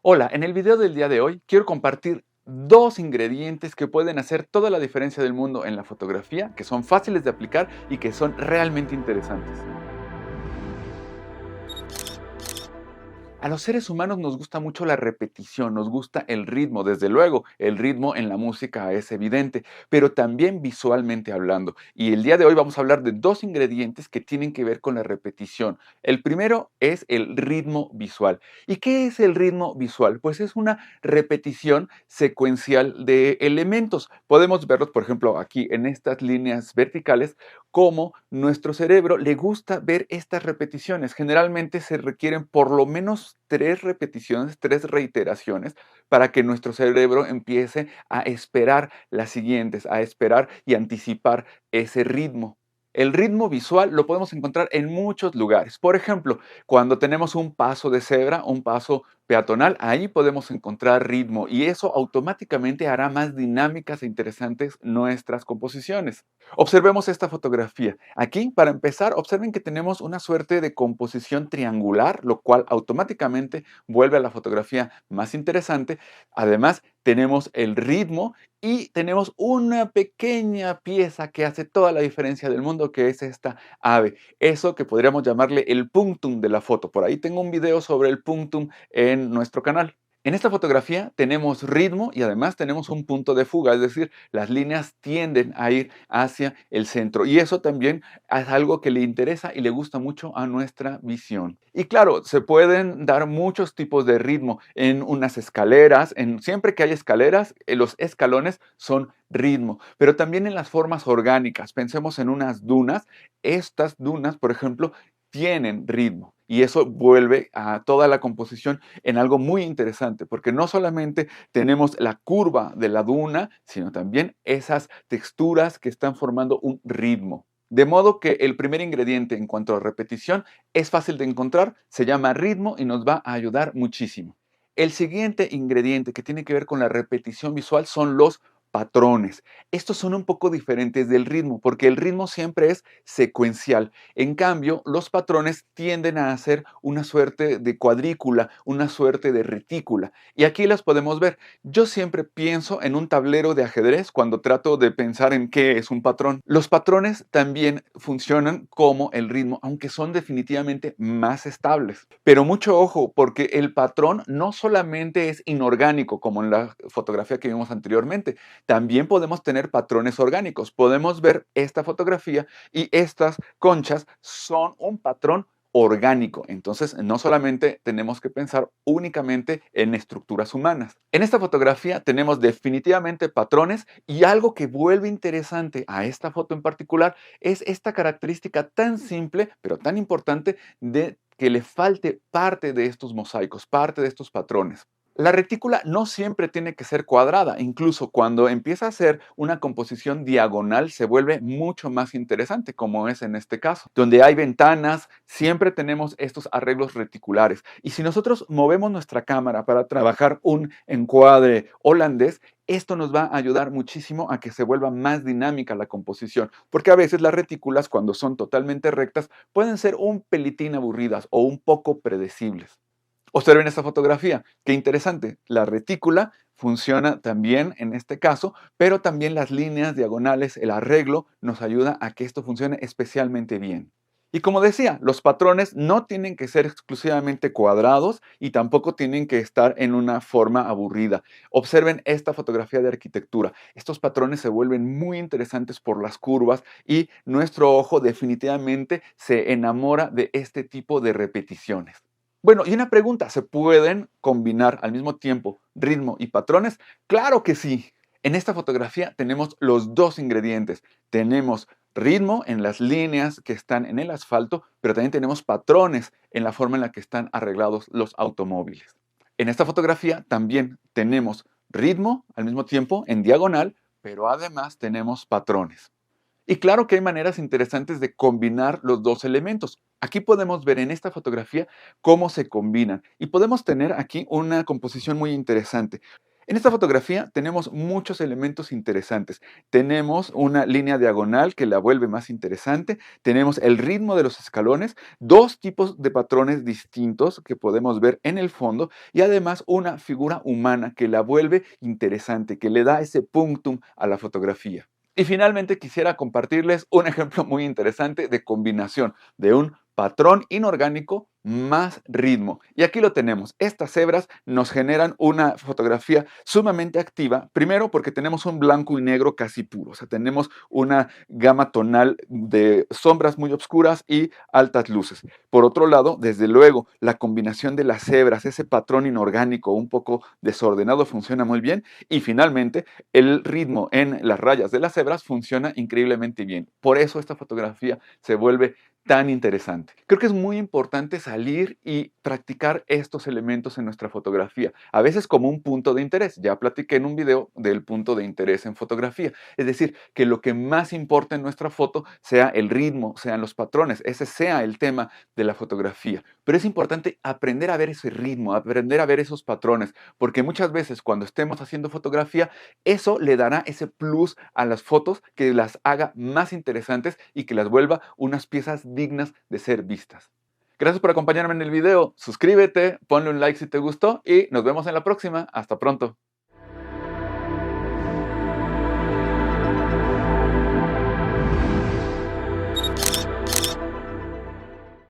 Hola, en el video del día de hoy quiero compartir dos ingredientes que pueden hacer toda la diferencia del mundo en la fotografía, que son fáciles de aplicar y que son realmente interesantes. A los seres humanos nos gusta mucho la repetición, nos gusta el ritmo, desde luego, el ritmo en la música es evidente, pero también visualmente hablando. Y el día de hoy vamos a hablar de dos ingredientes que tienen que ver con la repetición. El primero es el ritmo visual. ¿Y qué es el ritmo visual? Pues es una repetición secuencial de elementos. Podemos verlos, por ejemplo, aquí en estas líneas verticales, cómo nuestro cerebro le gusta ver estas repeticiones. Generalmente se requieren por lo menos 3 repeticiones, 3 reiteraciones, para que nuestro cerebro empiece a esperar las siguientes, a esperar y anticipar ese ritmo. El ritmo visual lo podemos encontrar en muchos lugares. Por ejemplo, cuando tenemos un paso de cebra, un paso peatonal, ahí podemos encontrar ritmo y eso automáticamente hará más dinámicas e interesantes nuestras composiciones. Observemos esta fotografía. Aquí, para empezar, observen que tenemos una suerte de composición triangular, lo cual automáticamente vuelve a la fotografía más interesante. Además, tenemos el ritmo y tenemos una pequeña pieza que hace toda la diferencia del mundo, que es esta ave. Eso que podríamos llamarle el punctum de la foto. Por ahí tengo un video sobre el punctum en nuestro canal. En esta fotografía tenemos ritmo y además tenemos un punto de fuga, es decir, las líneas tienden a ir hacia el centro y eso también es algo que le interesa y le gusta mucho a nuestra visión. Y claro, se pueden dar muchos tipos de ritmo en unas escaleras, siempre que hay escaleras, los escalones son ritmo, pero también en las formas orgánicas. Pensemos en unas dunas, estas dunas, por ejemplo, tienen ritmo. Y eso vuelve a toda la composición en algo muy interesante, porque no solamente tenemos la curva de la duna, sino también esas texturas que están formando un ritmo. De modo que el primer ingrediente en cuanto a repetición es fácil de encontrar, se llama ritmo y nos va a ayudar muchísimo. El siguiente ingrediente que tiene que ver con la repetición visual son los patrones. Estos son un poco diferentes del ritmo, porque el ritmo siempre es secuencial. En cambio, los patrones tienden a hacer una suerte de cuadrícula, una suerte de retícula. Y aquí las podemos ver. Yo siempre pienso en un tablero de ajedrez cuando trato de pensar en qué es un patrón. Los patrones también funcionan como el ritmo, aunque son definitivamente más estables. Pero mucho ojo, porque el patrón no solamente es inorgánico, como en la fotografía que vimos anteriormente, también podemos tener patrones orgánicos. Podemos ver esta fotografía y estas conchas son un patrón orgánico. Entonces, no solamente tenemos que pensar únicamente en estructuras humanas. En esta fotografía tenemos definitivamente patrones y algo que vuelve interesante a esta foto en particular es esta característica tan simple, pero tan importante de que le falte parte de estos mosaicos, parte de estos patrones. La retícula no siempre tiene que ser cuadrada, incluso cuando empieza a ser una composición diagonal se vuelve mucho más interesante, como es en este caso. Donde hay ventanas, siempre tenemos estos arreglos reticulares. Y si nosotros movemos nuestra cámara para trabajar un encuadre holandés, esto nos va a ayudar muchísimo a que se vuelva más dinámica la composición, porque a veces las retículas, cuando son totalmente rectas, pueden ser un pelitín aburridas o un poco predecibles. Observen esta fotografía, qué interesante. La retícula funciona también en este caso, pero también las líneas diagonales, el arreglo, nos ayuda a que esto funcione especialmente bien. Y como decía, los patrones no tienen que ser exclusivamente cuadrados y tampoco tienen que estar en una forma aburrida. Observen esta fotografía de arquitectura. Estos patrones se vuelven muy interesantes por las curvas y nuestro ojo definitivamente se enamora de este tipo de repeticiones. Bueno, y una pregunta, ¿se pueden combinar al mismo tiempo ritmo y patrones? Claro que sí. En esta fotografía tenemos los dos ingredientes. Tenemos ritmo en las líneas que están en el asfalto, pero también tenemos patrones en la forma en la que están arreglados los automóviles. En esta fotografía también tenemos ritmo al mismo tiempo en diagonal, pero además tenemos patrones. Y claro que hay maneras interesantes de combinar los dos elementos. Aquí podemos ver en esta fotografía cómo se combinan y podemos tener aquí una composición muy interesante. En esta fotografía tenemos muchos elementos interesantes. Tenemos una línea diagonal que la vuelve más interesante. Tenemos el ritmo de los escalones, dos tipos de patrones distintos que podemos ver en el fondo y además una figura humana que la vuelve interesante, que le da ese punctum a la fotografía. Y finalmente quisiera compartirles un ejemplo muy interesante de combinación de un patrón inorgánico más ritmo. Y aquí lo tenemos. Estas cebras nos generan una fotografía sumamente activa. Primero porque tenemos un blanco y negro casi puro. O sea, tenemos una gama tonal de sombras muy oscuras y altas luces. Por otro lado, desde luego, la combinación de las cebras, ese patrón inorgánico un poco desordenado funciona muy bien. Y finalmente, el ritmo en las rayas de las cebras funciona increíblemente bien. Por eso esta fotografía se vuelve tan interesante. Creo que es muy importante salir y practicar estos elementos en nuestra fotografía, a veces como un punto de interés. Ya platiqué en un video del punto de interés en fotografía. Es decir, que lo que más importa en nuestra foto sea el ritmo, sean los patrones, ese sea el tema de la fotografía. Pero es importante aprender a ver ese ritmo, aprender a ver esos patrones, porque muchas veces cuando estemos haciendo fotografía, eso le dará ese plus a las fotos que las haga más interesantes y que las vuelva unas piezas dignas de ser vistas. Gracias por acompañarme en el video, suscríbete, ponle un like si te gustó y nos vemos en la próxima. Hasta pronto.